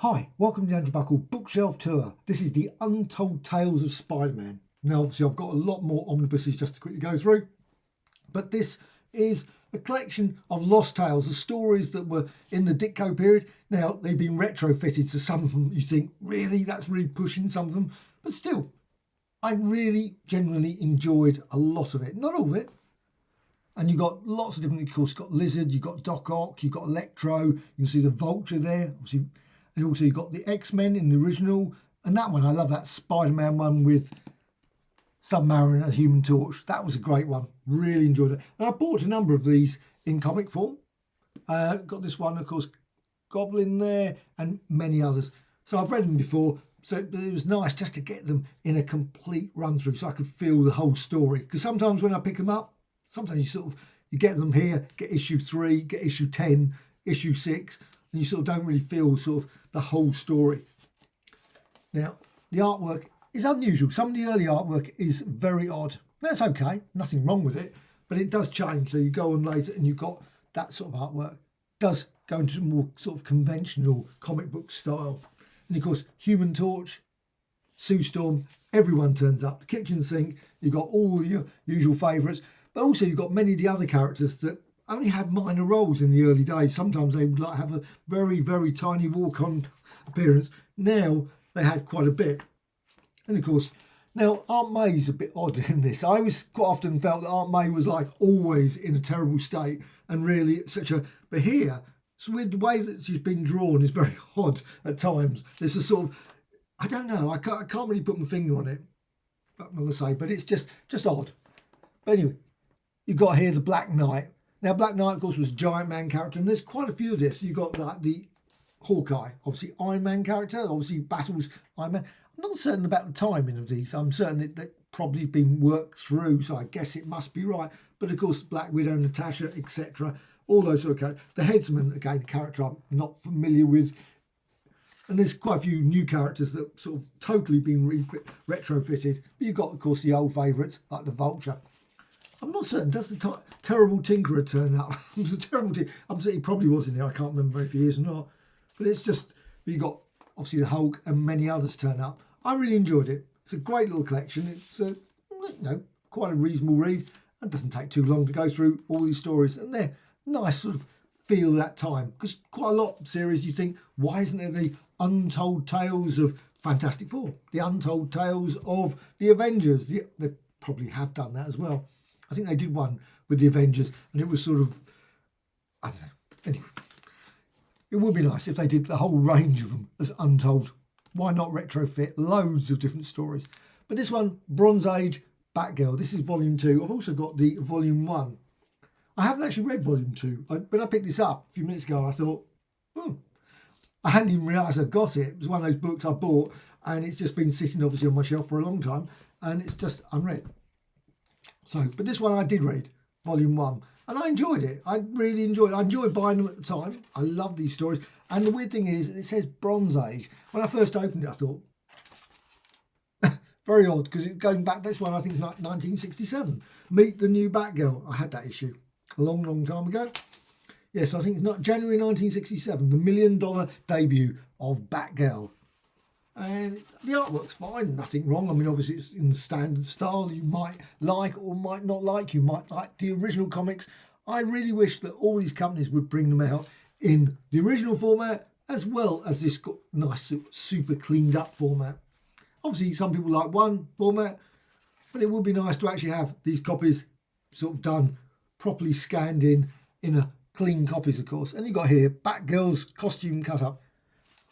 Hi, welcome to the Andrew Buckle Bookshelf Tour. This is the Untold Tales of Spider-Man. Now obviously I've got a lot more omnibuses just to quickly go through, but this is a collection of lost tales, the stories that were in the Ditko period. Now they've been retrofitted, so some of them you think, really, that's really pushing some of them, but still, I really genuinely enjoyed a lot of it, not all of it. And you've got lots of different, of course, you've got Lizard, you've got Doc Ock, you've got Electro, you can see the Vulture there, obviously. And also you've got the X-Men in the original. And that one, I love that Spider-Man one with Submariner and Human Torch. That was a great one. Really enjoyed it. And I bought a number of these in comic form. Got this one, of course, Goblin there, and many others. So I've read them before. So it was nice just to get them in a complete run through so I could feel the whole story. Because sometimes when I pick them up, sometimes you get them here, get issue 3, get issue 10, issue 6, and you sort of don't really feel sort of the whole story. Now, the artwork is unusual. Some of the early artwork is very odd. That's okay, nothing wrong with it, but it does change. So you go on later and you've got that sort of artwork. It does go into more sort of conventional comic book style. And of course, Human Torch, Sue Storm, everyone turns up. The kitchen sink, you've got all your usual favourites, but also you've got many of the other characters that only had minor roles in the early days. Sometimes they would like have a very, very tiny walk-on appearance. Now they had quite a bit. And of course, now Aunt May's a bit odd in this. I always quite often felt that Aunt May was like always in a terrible state and really but here, so with the way that she's been drawn is very odd at times. There's a sort of, I don't know, I can't really put my finger on it, I'm going to say, but it's just odd. But anyway, you've got here the Black Knight. Now, Black Knight, of course, was a Giant Man character, and there's quite a few of this. You've got like the Hawkeye, obviously Iron Man character, obviously battles Iron Man. I'm not certain about the timing of these. I'm certain they've probably been worked through, so I guess it must be right. But of course, Black Widow, Natasha, etc., all those sort of characters. The Headsman, again, a character I'm not familiar with. And there's quite a few new characters that sort of totally been retrofitted. But you've got, of course, the old favourites, like the Vulture. I'm not certain, does the Terrible Tinkerer turn up? I'm certain he probably was in there. I can't remember if he is or not. But it's just, you got obviously the Hulk and many others turn up. I really enjoyed it. It's a great little collection. It's quite a reasonable read. It doesn't take too long to go through all these stories. And they're nice sort of feel that time. Because quite a lot of series you think, why isn't there the Untold Tales of Fantastic Four? The Untold Tales of the Avengers? They probably have done that as well. I think they did one with the Avengers, and it was sort of, I don't know. Anyway, it would be nice if they did the whole range of them as Untold. Why not retrofit loads of different stories? But this one, Bronze Age Batgirl, this is volume 2. I've also got the volume 1. I haven't actually read volume 2. When I picked this up a few minutes ago, I thought, I hadn't even realised I got it. It was one of those books I bought, and it's just been sitting obviously on my shelf for a long time, and it's just unread. So, but this one I did read, volume 1, and I enjoyed it. I really enjoyed it. I enjoyed buying them at the time. I love these stories. And the weird thing is, it says Bronze Age. When I first opened it, I thought, very odd, because it's going back, this one I think is like 1967. Meet the New Batgirl. I had that issue a long, long time ago. Yes, I think it's not January 1967, the $1 million debut of Batgirl. And the artwork's fine, nothing wrong. I mean, obviously it's in the standard style you might like or might not like. You might like the original comics. I really wish that all these companies would bring them out in the original format as well as this nice, super cleaned up format. Obviously, some people like one format, but it would be nice to actually have these copies sort of done, properly scanned in a clean copies, of course. And you've got here, Batgirl's costume cut up.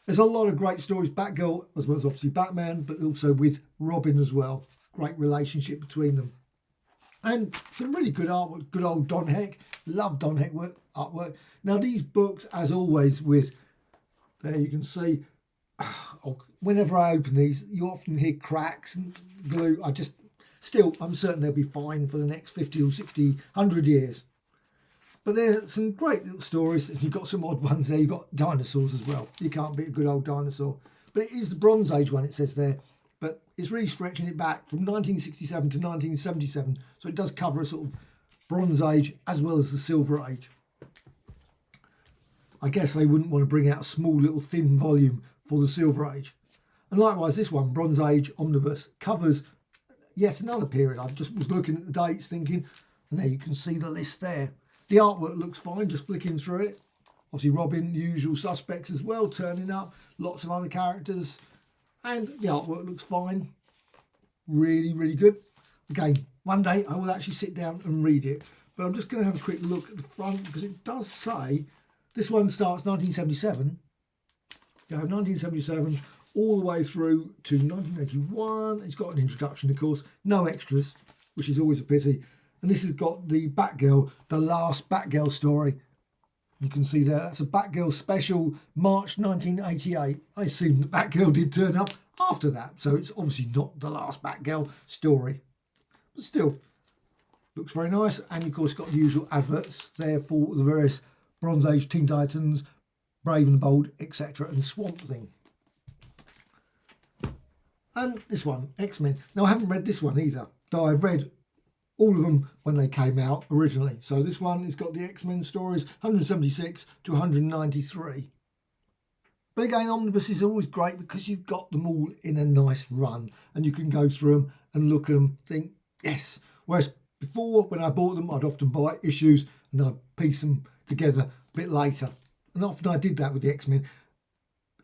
There's a lot of great stories. Batgirl, as well as obviously Batman, but also with Robin as well. Great relationship between them. And some really good artwork. Good old Don Heck. Love Don Heck artwork. Now these books, as always, there you can see, whenever I open these, you often hear cracks and glue. I'm certain they'll be fine for the next 50 or 60, 100 years. But there's some great little stories. You've got some odd ones there. You've got dinosaurs as well. You can't beat a good old dinosaur. But it is the Bronze Age one, it says there. But it's really stretching it back from 1967 to 1977. So it does cover a sort of Bronze Age as well as the Silver Age. I guess they wouldn't want to bring out a small little thin volume for the Silver Age. And likewise, this one, Bronze Age Omnibus, covers yet another period. I just was looking at the dates thinking, and there you can see the list there. The artwork looks fine, just flicking through it. Obviously Robin, usual suspects as well, turning up. Lots of other characters. And the artwork looks fine. Really, really good. Again, one day I will actually sit down and read it. But I'm just going to have a quick look at the front because it does say this one starts 1977. You have 1977 all the way through to 1981. It's got an introduction, of course. No extras, which is always a pity. And this has got the Batgirl, the last Batgirl story. You can see there, that's a Batgirl special, March 1988. I assume that Batgirl did turn up after that, so it's obviously not the last Batgirl story. But still, looks very nice. And of course, got the usual adverts there for the various Bronze Age Teen Titans, Brave and the Bold, etc. and Swamp Thing. And this one, X-Men. Now, I haven't read this one either, though I've read all of them when they came out originally. So this one has got the X-Men stories, 176 to 193. But again, Omnibus is always great because you've got them all in a nice run and you can go through them and look at them, think, yes. Whereas before, when I bought them, I'd often buy issues and I'd piece them together a bit later. And often I did that with the X-Men.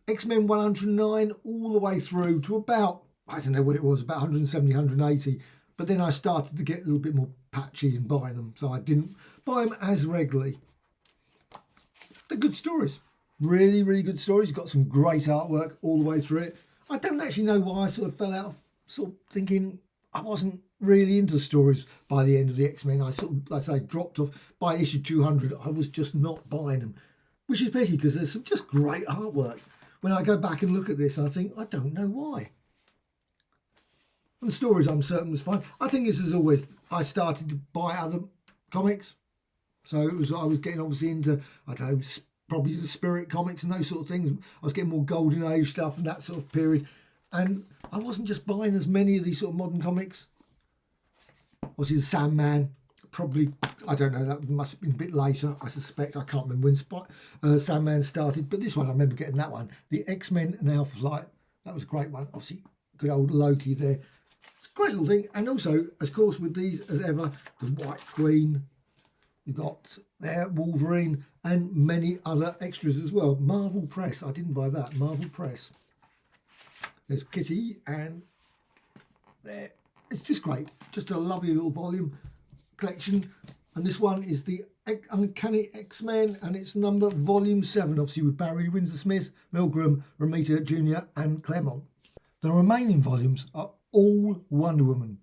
X-Men 109 all the way through to about, I don't know what it was, about 170, 180. But then I started to get a little bit more patchy in buying them. So I didn't buy them as regularly. They're good stories. Really, really good stories. You've got some great artwork all the way through it. I don't actually know why I sort of fell out of sort of thinking I wasn't really into stories by the end of the X-Men. I sort of, like I say, dropped off by issue 200. I was just not buying them, which is pity because there's some just great artwork. When I go back and look at this, I think, I don't know why. And the stories, I'm certain, was fine. I think this is always, I started to buy other comics. So it was, I was getting obviously into, I don't know, probably the Spirit comics and those sort of things. I was getting more Golden Age stuff and that sort of period. And I wasn't just buying as many of these sort of modern comics. Obviously the Sandman, probably, I don't know, that must have been a bit later, I suspect. I can't remember when Sandman started. But this one, I remember getting that one. The X-Men and Alpha Flight, that was a great one. Obviously, good old Loki there. Great little thing. And also, of course, with these as ever, the White Queen, you've got there Wolverine and many other extras as well. Marvel Press, I didn't buy that. Marvel Press. There's Kitty and there. It's just great. Just a lovely little volume collection. And this one is the Uncanny X-Men and it's number volume 7, obviously with Barry Windsor-Smith, Milgram, Romita Jr. and Claremont. The remaining volumes are all Wonder Woman.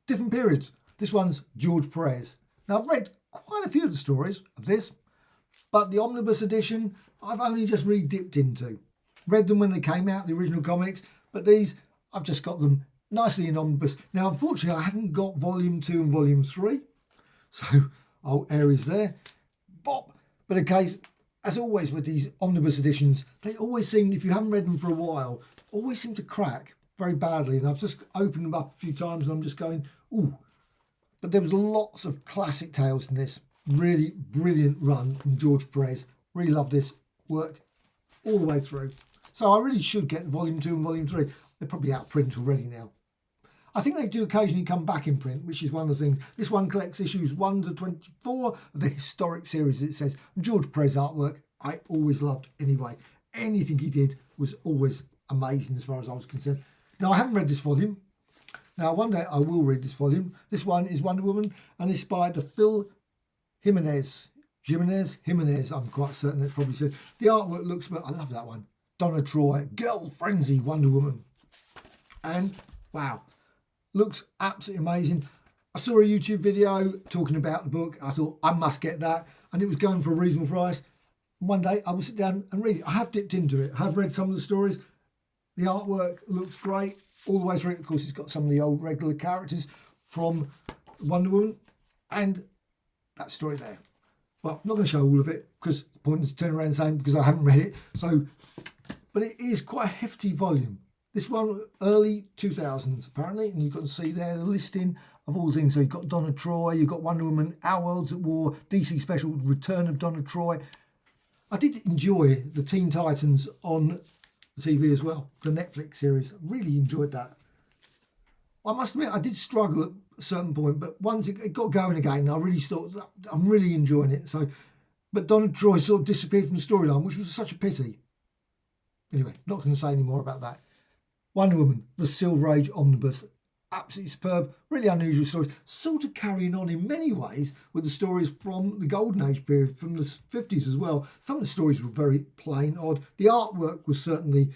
Different periods. This one's George Perez. Now, I've read quite a few of the stories of this, but the Omnibus edition, I've only just really dipped into. Read them when they came out, the original comics, but these, I've just got them nicely in Omnibus. Now, unfortunately, I haven't got Volume 2 and Volume 3, so Aries there. But in case, as always with these Omnibus editions, they always seem, if you haven't read them for a while, always seem to crack very badly. And I've just opened them up a few times and I'm just going, ooh. But there was lots of classic tales in this. Really brilliant run from George Perez. Really love this work all the way through. So I really should get Volume 2 and Volume 3. They're probably out of print already now. I think they do occasionally come back in print, which is one of the things. This one collects issues 1 to 24 of the historic series, it says. And George Perez artwork, I always loved anyway. Anything he did was always amazing as far as I was concerned. Now, I haven't read this volume. Now, one day I will read this volume. This one is Wonder Woman and it's by the Phil Jimenez, I'm quite certain that's probably said. The artwork looks, well, I love that one. Donna Troy, Girl Frenzy, Wonder Woman. And, wow, looks absolutely amazing. I saw a YouTube video talking about the book. I thought, I must get that. And it was going for a reasonable price. One day I will sit down and read it. I have dipped into it. I have read some of the stories. The artwork looks great all the way through. Of course, it's got some of the old regular characters from Wonder Woman and that story there. Well, I'm not going to show all of it because the point is to turn around and say because I haven't read it. So, but it is quite a hefty volume. This one, early 2000s apparently, and you can see there the listing of all the things. So you've got Donna Troy, you've got Wonder Woman, Our Worlds at War, DC Special, Return of Donna Troy. I did enjoy the Teen Titans on TV as well, the Netflix series. Really enjoyed that. I must admit, I did struggle at a certain point, but once it got going again, I really thought, I'm really enjoying it. So, but Donna Troy sort of disappeared from the storyline, which was such a pity. Anyway, not going to say any more about that. Wonder Woman, the Silver Age Omnibus. Absolutely superb, really unusual stories, sort of carrying on in many ways with the stories from the Golden Age period, from the 50s as well. Some of the stories were very plain, odd. The artwork was certainly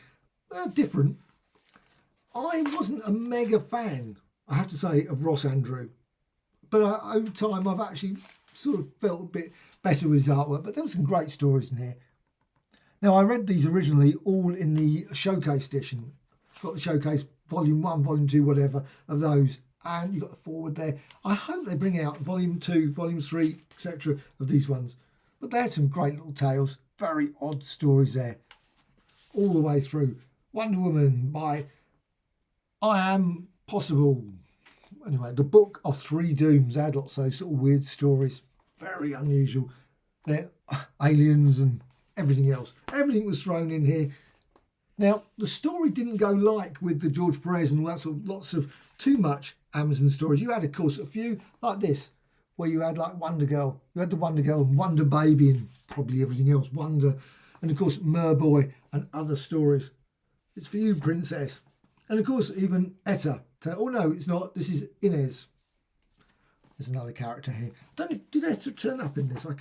different. I wasn't a mega fan, I have to say, of Ross Andrew. But over time, I've actually sort of felt a bit better with his artwork. But there were some great stories in here. Now, I read these originally all in the Showcase edition. Got the Showcase Volume 1, Volume 2, whatever, of those. And you've got the forward there. I hope they bring out Volume 2, Volume 3, etc. of these ones. But they had some great little tales. Very odd stories there. All the way through. Wonder Woman by I Am Possible. Anyway, the Book of Three Dooms. They had lots of those sort of weird stories. Very unusual. They're aliens and everything else. Everything was thrown in here. Now, the story didn't go like with the George Perez and all that sort of lots of too much Amazon stories. You had, of course, a few like this, where you had like Wonder Girl. You had the Wonder Girl and Wonder Baby and probably everything else. Wonder. And, of course, Merboy and other stories. It's for you, Princess. And, of course, even Etta. Oh, no, it's not. This is Inez. There's another character here. Did Etta turn up in this? I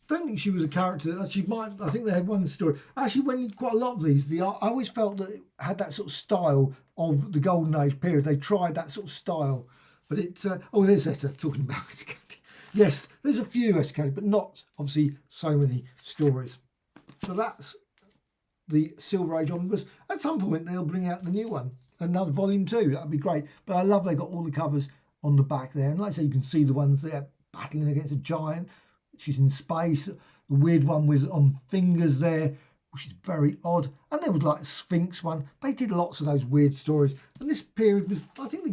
don't think she was a character. She might. I think they had one story. Actually, when quite a lot of these, I always felt that it had that sort of style of the Golden Age period. They tried that sort of style, but it. There's Etta talking about it. Yes, there's a few Etta, but not obviously so many stories. So that's the Silver Age Omnibus. At some point, they'll bring out the new one, another Volume 2. That'd be great. But I love they got all the covers on the back there, and like I say, you can see the ones there battling against a giant. She's in space. The weird one with on fingers there, which is very odd. And there was like a Sphinx one. They did lots of those weird stories. And this period was, I think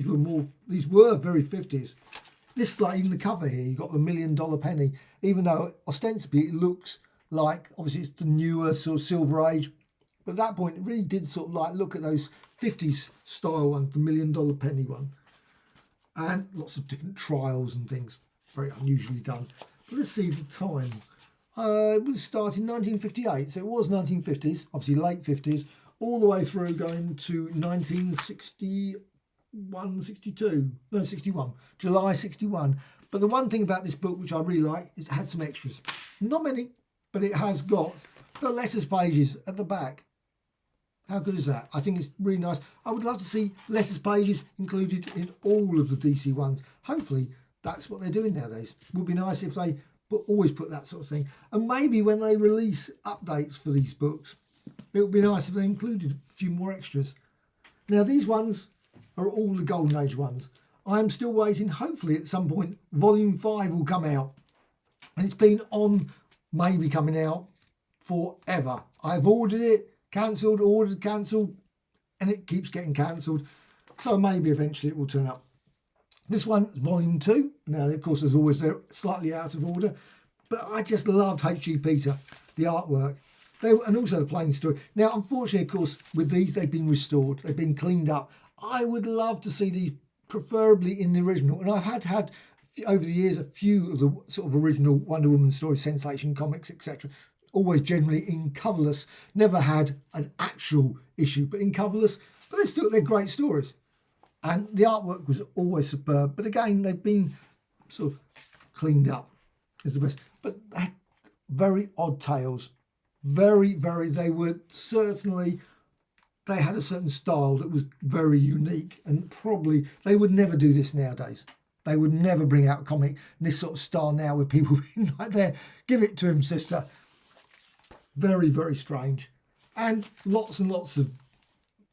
these were very 50s. This, like even the cover here, you got the $1 million penny, even though ostensibly it looks like, obviously it's the newer sort of Silver Age. But at that point, it really did sort of like look at those 50s style ones, the $1 million penny one. And lots of different trials and things. Very unusually done. Let's see the time. It was started in 1958, so it was 1950s, obviously late 50s, all the way through going to 61, July 61. But the one thing about this book, which I really like, is it had some extras. Not many, but it has got the letters pages at the back. How good is that? I think it's really nice. I would love to see letters pages included in all of the DC ones. Hopefully, that's what they're doing nowadays. It would be nice if they always put that sort of thing. And maybe when they release updates for these books, it would be nice if they included a few more extras. Now, these ones are all the Golden Age ones. I'm still waiting. Hopefully, at some point, Volume 5 will come out. And it's been on, maybe coming out forever. I've ordered it, cancelled, ordered, cancelled, and it keeps getting cancelled. So maybe eventually it will turn up. This one is Volume 2. Now, of course, as always, they're slightly out of order. But I just loved H.G. Peter, the artwork. And also the plain story. Now, unfortunately, of course, with these, they've been restored. They've been cleaned up. I would love to see these preferably in the original. And I've had over the years, a few of the sort of original Wonder Woman stories, Sensation Comics, etc. Always generally in coverless. Never had an actual issue, but in coverless. But they're great stories. And the artwork was always superb. But again, they've been sort of cleaned up is the best. But they had very odd tales. They had a certain style that was very unique. And probably they would never do this nowadays. They would never bring out a comic in this sort of style now with people being like there. Give it to him, sister. Very, very strange. And lots of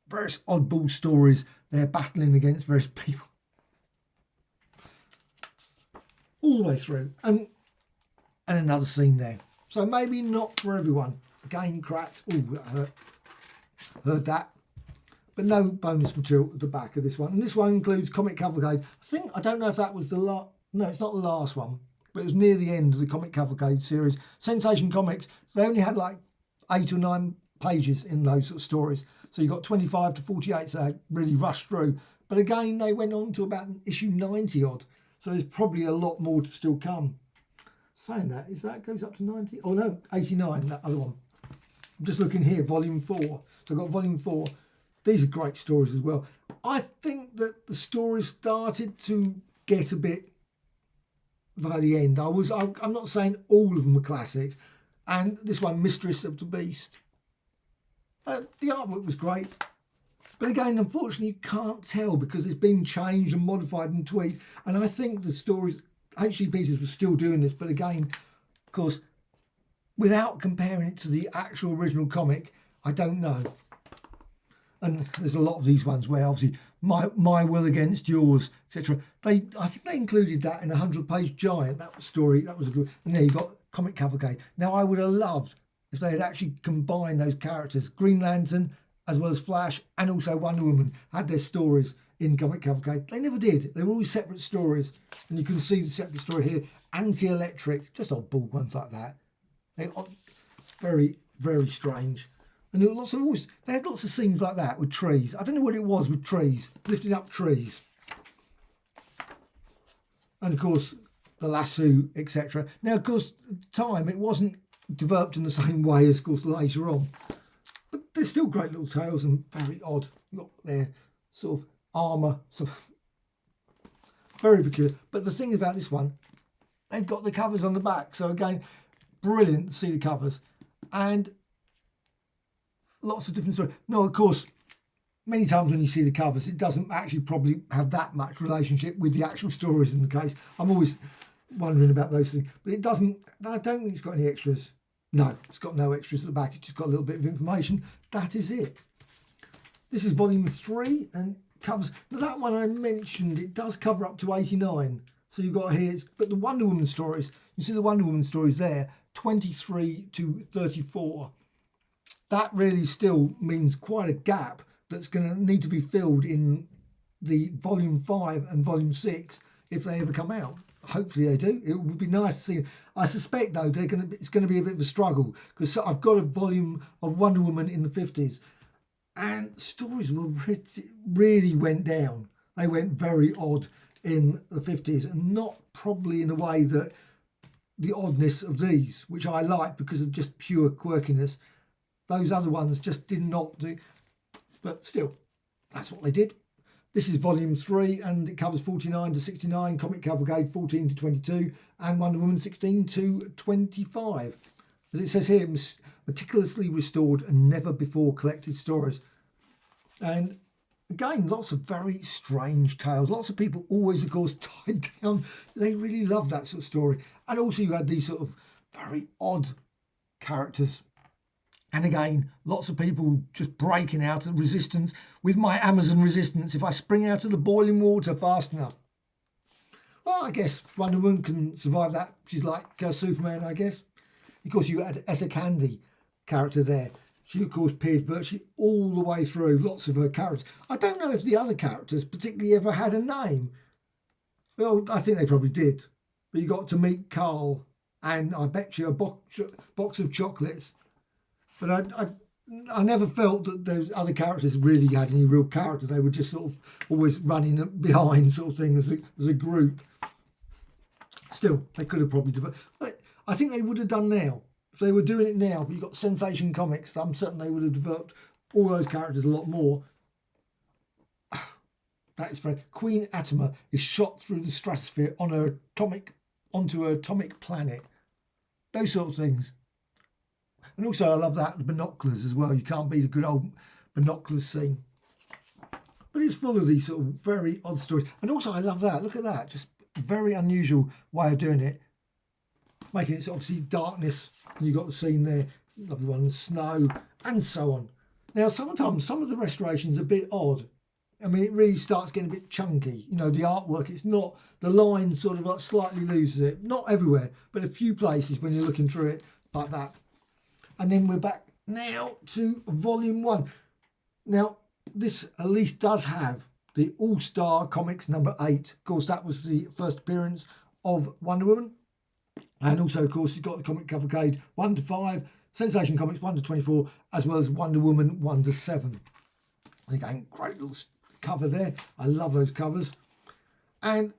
various oddball stories. They're battling against various people. All the way through. And another scene there. So maybe not for everyone. Again, cracked. Oh, that hurt. Heard that. But no bonus material at the back of this one. And this one includes Comic Cavalcade. I don't know if that was the last. No, it's not the last one. But it was near the end of the Comic Cavalcade series. Sensation Comics, they only had like 8 or 9 pages in those sort of stories. So you got 25 to 48, so they really rushed through. But again, they went on to about issue 90 odd. So there's probably a lot more to still come. Saying that, is that goes up to 90? Oh no, 89, that other one. I'm just looking here, volume 4. So I've got volume 4. These are great stories as well. I think that the story started to get a bit by the end. I'm not saying all of them were classics. And this one, Mistress of the Beast. The artwork was great. But again, unfortunately, you can't tell because it's been changed and modified and tweaked. And I think the stories, H.G. Peters was still doing this. But again, of course, without comparing it to the actual original comic, I don't know. And there's a lot of these ones where obviously my will against yours, etc. I think they included that in a 100-page giant. That was story. That was a good. And there you got Comic Cavalcade. Now I would have loved if they had actually combined those characters, Green Lantern as well as Flash, and also Wonder Woman had their stories in Comic Cavalcade. They never did. They were always separate stories, and you can see the separate story here. Anti-Electric, just oddball ones like that. Very, very strange. And there were they had lots of scenes like that with trees. I don't know what it was with trees, lifting up trees. And of course, the lasso, etc. Now, of course, at the time, it wasn't developed in the same way as, of course, later on. But they're still great little tales and very odd. You've got their sort of armour, very peculiar. But the thing about this one, they've got the covers on the back. So again, brilliant to see the covers. And lots of different stories. No, of course, many times when you see the covers, it doesn't actually probably have that much relationship with the actual stories in the case. I'm always wondering about those things. But it doesn't, I don't think it's got any extras. No, it's got no extras at the back. It's just got a little bit of information. That is it. This is volume 3 and covers. Now that one I mentioned, it does cover up to 89. So you've got here, but the Wonder Woman stories, you see the Wonder Woman stories there, 23 to 34. That really still means quite a gap that's going to need to be filled in the volume 5 and volume 6 if they ever come out. Hopefully they do. It would be nice to see. I suspect though it's going to be a bit of a struggle because I've got a volume of Wonder Woman in the 50s and stories were really went down. They went very odd in the 50s and not probably in the way that the oddness of these, which I like because of just pure quirkiness. Those other ones just did not do, but still, that's what they did. This is volume 3 and it covers 49 to 69, Comic Cavalcade 14 to 22 and Wonder Woman 16 to 25. As it says here, meticulously restored and never before collected stories. And again, lots of very strange tales. Lots of people always, of course, tied down. They really loved that sort of story. And also you had these sort of very odd characters. And again, lots of people just breaking out of resistance with my Amazon resistance if I spring out of the boiling water fast enough. Well, I guess Wonder Woman can survive that. She's like Superman, I guess. Of course, you had Essa Candy character there. She, of course, appeared virtually all the way through, lots of her characters. I don't know if the other characters particularly ever had a name. Well, I think they probably did. But you got to meet Carl and I bet you a box of chocolates. But I never felt that those other characters really had any real character. They were just sort of always running behind sort of thing as a group. Still, they could have probably developed. I think they would have done now. If they were doing it now, but you've got Sensation Comics, I'm certain they would have developed all those characters a lot more. That is very... Queen Atoma is shot through the stratosphere onto her atomic planet. Those sort of things. And also I love that, the binoculars as well. You can't beat a good old binoculars scene. But it's full of these sort of very odd stories. And also I love that. Look at that. Just a very unusual way of doing it. Making it obviously darkness. And you've got the scene there. Lovely one. The snow and so on. Now sometimes some of the restorations are a bit odd. I mean, it really starts getting a bit chunky. You know, the artwork, it's not... The line sort of like slightly loses it. Not everywhere, but a few places when you're looking through it like that. And then we're back now to volume 1. Now, this at least does have the All-Star Comics number 8. Of course, that was the first appearance of Wonder Woman. And also, of course, you've got the Comic Cavalcade 1 to 5, Sensation Comics 1 to 24, as well as Wonder Woman 1 to 7. And again, great little cover there. I love those covers. And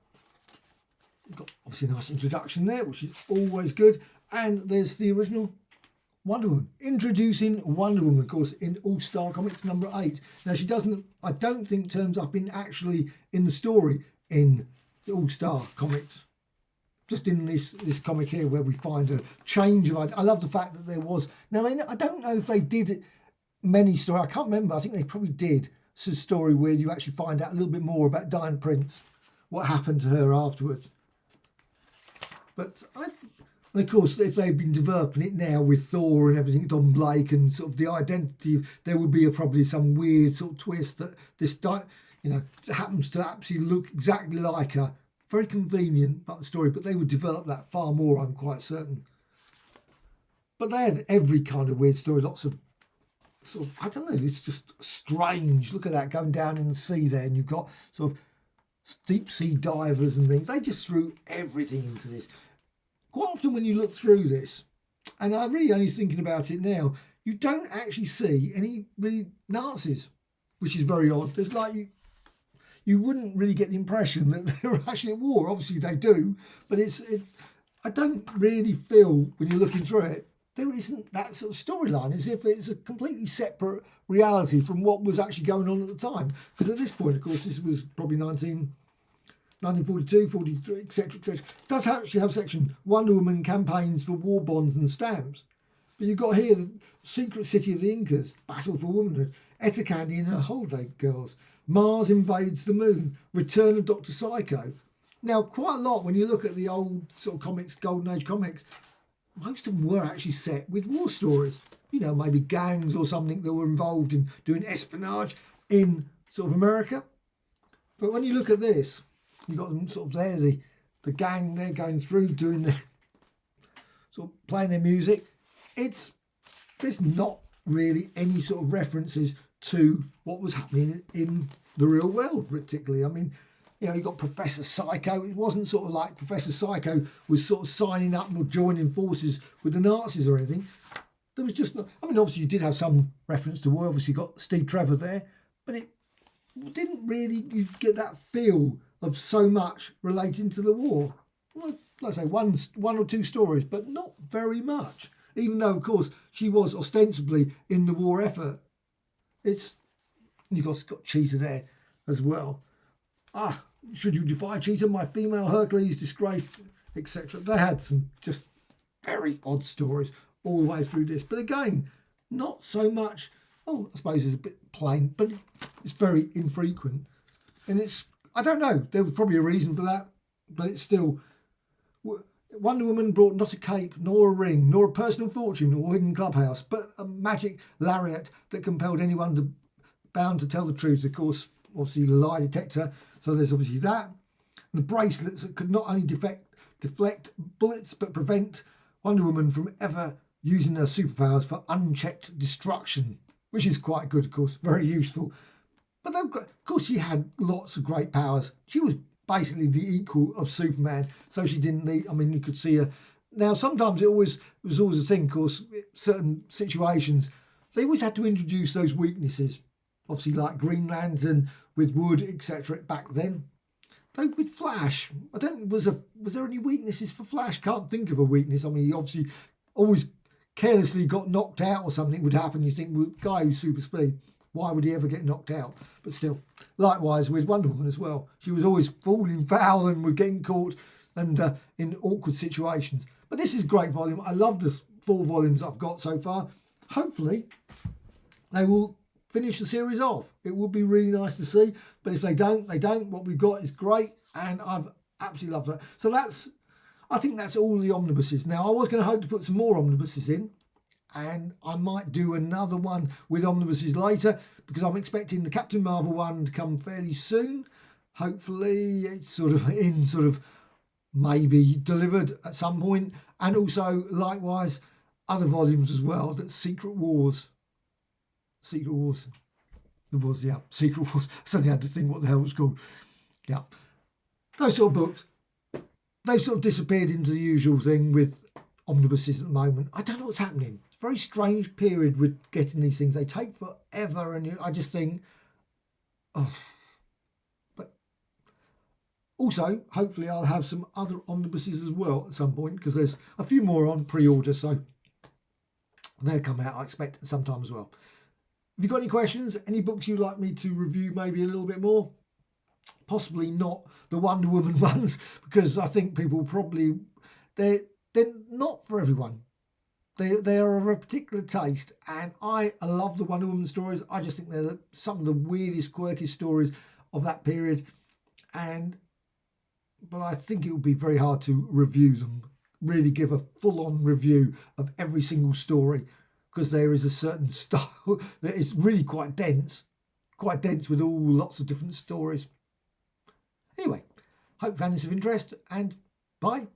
we've got obviously a nice introduction there, which is always good. And there's the original Wonder Woman. Introducing Wonder Woman, of course, in All-Star Comics number 8. Now, she doesn't, I don't think, turns up in the story in the All-Star Comics. Just in this comic here, where we find a change of... I love the fact that there was... Now, I don't know if they did many stories. I can't remember. I think they probably did. It's a story where you actually find out a little bit more about Diana Prince, what happened to her afterwards. But and of course, if they've been developing it now with Thor and everything, Don Blake and sort of the identity, there would be probably some weird sort of twist that this, happens to absolutely look exactly like her. Very convenient about the story, but they would develop that far more, I'm quite certain. But they had every kind of weird story, lots of sort of, I don't know, it's just strange. Look at that, going down in the sea there, and you've got sort of deep sea divers and things. They just threw everything into this. Quite often when you look through this, and I'm really only thinking about it now, you don't actually see any really Nazis, which is very odd. There's like you wouldn't really get the impression that they're actually at war. Obviously they do, but I don't really feel when you're looking through it, there isn't that sort of storyline, as if it's a completely separate reality from what was actually going on at the time. Because at this point, of course, this was probably 1942, 43, etc., etc. Does actually have section Wonder Woman campaigns for war bonds and stamps. But you've got here the secret city of the Incas, battle for womanhood, Etta Candy and her holiday girls, Mars invades the moon, return of Dr. Psycho. Now, quite a lot, when you look at the old sort of comics, Golden Age comics, most of them were actually set with war stories. Maybe gangs or something that were involved in doing espionage in sort of America. But when you look at this, you've got them sort of there, the gang there going through, doing their, sort of playing their music. There's not really any sort of references to what was happening in the real world, particularly. I mean, you got Professor Psycho. It wasn't sort of like Professor Psycho was sort of signing up or joining forces with the Nazis or anything. There was just not, obviously you did have some reference to war. Obviously you got Steve Trevor there, but it didn't really, you get that feel of so much relating to the war. Well, like I say, one or two stories, but not very much. Even though, of course, she was ostensibly in the war effort. You've got Cheetah there as well. Should you defy Cheetah, my female Hercules disgraced, etc. They had some just very odd stories all the way through this. But again, not so much. I suppose it's a bit plain, but it's very infrequent. And I don't know, there was probably a reason for that, but it's still... Wonder Woman brought not a cape, nor a ring, nor a personal fortune or hidden clubhouse, but a magic lariat that compelled anyone bound to tell the truth. Of course, obviously the lie detector, so there's obviously that. And the bracelets that could not only deflect bullets, but prevent Wonder Woman from ever using her superpowers for unchecked destruction, which is quite good, of course, very useful. But of course she had lots of great powers. She was basically the equal of Superman, so she didn't need, you could see her. Now, sometimes it was always a thing, of course, certain situations, they always had to introduce those weaknesses. Obviously, like Green Lantern with Wood, etc. back then. Though with Flash, I don't, was there any weaknesses for Flash? Can't think of a weakness. He obviously always carelessly got knocked out or something would happen. You think, well, guy who's super speed, why would he ever get knocked out? But still, likewise with Wonder Woman as well. She was always falling foul and was getting caught and in awkward situations. But this is a great volume. I love the 4 volumes I've got so far. Hopefully, they will finish the series off. It would be really nice to see. But if they don't, they don't. What we've got is great. And I've absolutely loved that. So I think that's all the omnibuses. Now, I was going to hope to put some more omnibuses in. And I might do another one with omnibuses later, because I'm expecting the Captain Marvel one to come fairly soon. Hopefully it's maybe delivered at some point. And also, likewise, other volumes as well. That's Secret Wars. Secret Wars. Secret Wars. I suddenly had to think what the hell it was called. Yeah. Those sort of books, they've sort of disappeared into the usual thing with omnibuses at the moment. I don't know what's happening. very strange period with getting these things. They take forever, and I just think, oh. But also, hopefully I'll have some other omnibuses as well at some point, because there's a few more on pre-order, so they'll come out, I expect, at some time as well. If you've got any questions, any books you'd like me to review maybe a little bit more, possibly not the Wonder Woman ones, because I think people probably, they're not for everyone. They are of a particular taste, and I love the Wonder Woman stories. I just think they're some of the weirdest, quirkiest stories of that period, but I think it would be very hard to review them, really give a full-on review of every single story, because there is a certain style that is really quite dense with all lots of different stories. Anyway, hope you found this of interest, and bye.